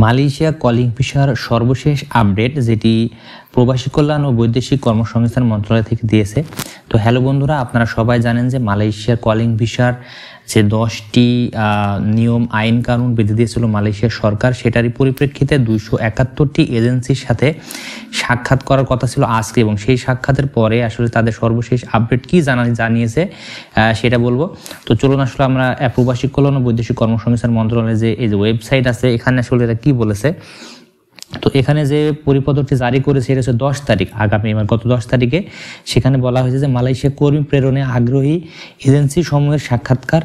Malaysia calling ভিসার সর্বশেষ update, যেটি প্রবাসী কল্যাণ ও বৈদেশিক কর্মসংস্থান মন্ত্রণালয় থেকে দিয়েছে। তো হ্যালো বন্ধুরা, আপনারা সবাই জানেন যে মালয়েশিয়ার কলিং ভিসার যে 10টি নিয়ম আইন কানুন বেঁধে দিয়েছিল মালয়েশিয়ার সরকার, সেটারই পরিপ্রেক্ষিতে 271টি এজেন্সির সাথে সাক্ষাৎ করার কথা ছিল আজকে, এবং সেই সাক্ষাতের পরে আসলে তাদের সর্বশেষ আপডেট কি জানিয়েছে সেটা বলবো। তো চলুন আসলে আমরা প্রবাসী কল্যাণ ও বৈদেশিক কর্মসংস্থান মন্ত্রণালয়ের যে এই যে ওয়েবসাইট আছে, এখানে আসলে এটা কি বলেছে। তো এখানে যে পরিপত্রটি জারি করেছে এটা হচ্ছে 10 তারিখ, আগামী গত 10 তারিখে। সেখানে বলা হয়েছে যে মালয়েশিয়া কর্মী প্রেরণে আগ্রহী এজেন্সি সমূহের সাক্ষাৎকার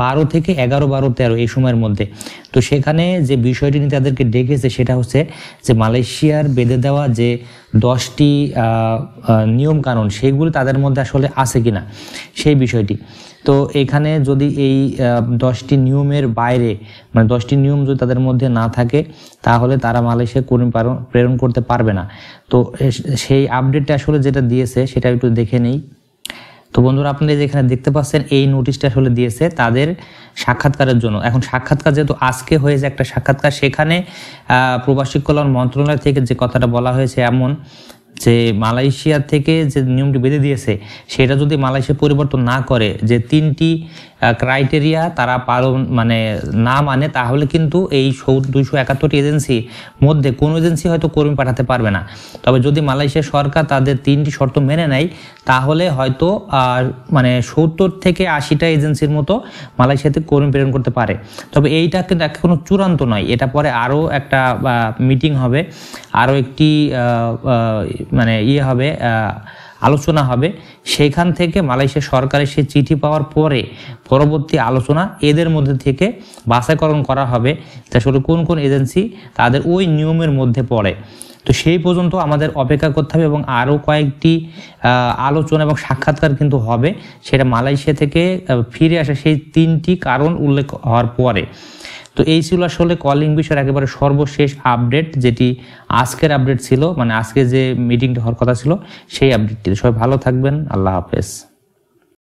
12 থেকে 11, 12, 13 এই সময়ের মধ্যে। তো সেখানে যে বিষয়টি নিয়ে তাদেরকে ডেকেছে সেটা হচ্ছে যে মালয়েশিয়ার বেঁধে দেওয়া যে 10টি নিয়ম কানুন, সেইগুলো তাদের মধ্যে আসলে আছে কিনা সেই বিষয়টি। তো এখানে যদি এই 10টি নিয়মের বাইরে, মানে 10টি নিয়ম যদি তাদের মধ্যে না থাকে, তাহলে তারা মালয়েশিয়া কর্মী প্রেরণ করতে পারবে না। তো সেই আপডেটটা আসলে যেটা দিয়েছে সেটা একটু দেখে নেই। তো বন্ধুরা, আপনারা যেখানে দেখতে পাচ্ছেন এই নোটিশটা আসলে দিয়েছে তাদের সাক্ষাৎকারের জন্য। এখন সাক্ষাৎকার যেহেতু আজকে হয়েছে একটা সাক্ষাৎকার, সেখানে প্রবাসী কল্যাণ মন্ত্রণালয় থেকে যে কথাটা বলা হয়েছে এমন যে মালয়েশিয়া থেকে যে নিয়মটি বেঁধে দিয়েছে সেটা যদি মালয়েশিয়া পরিবর্তন না করে, যে 3টি ক্রাইটেরিয়া তারা না মানে, তাহলে কিন্তু এই 271টি এজেন্সি মধ্যে কোনো এজেন্সি হয়তো কর্মী পাঠাতে পারবে না। তবে যদি মালয়েশিয়া সরকার তাদের 3টি শর্ত মেনে নেয়, তাহলে হয়তো 70 থেকে 80টা এজেন্সির মতো মালয়েশিয়াতে কর্মী প্রেরণ করতে পারে। তবে এইটা কিন্তু এখনো চূড়ান্ত নয়, এটা পরে আরও একটা মিটিং হবে, আরও একটি হবে, আলোচনা হবে। সেইখান থেকে মালয়েশিয়া সরকারের সেই চিঠি পাওয়ার পরে পরবর্তী আলোচনা এদের মধ্যে থেকে বাছাইকরণ করা হবে যে আসলে কোন কোন এজেন্সি তাদের ওই নিয়মের মধ্যে পড়ে। তো সেই পর্যন্ত আমাদের অপেক্ষা করতে হবে, এবং আরও কয়েকটি আলোচনা এবং সাক্ষাৎকার কিন্তু হবে, সেটা মালয়েশিয়া থেকে ফিরে আসে সেই 3টি কারণ উল্লেখ হওয়ার পরে। তো এই ছিল আসলে কলিং বিষয়ের একেবারে সর্বশেষ আপডেট, যেটি আজকের আপডেট ছিল, মানে আজকে যে মিটিংটা হওয়ার কথা ছিল সেই আপডেটটি। সবাই ভালো থাকবেন, আল্লাহ হাফেজ।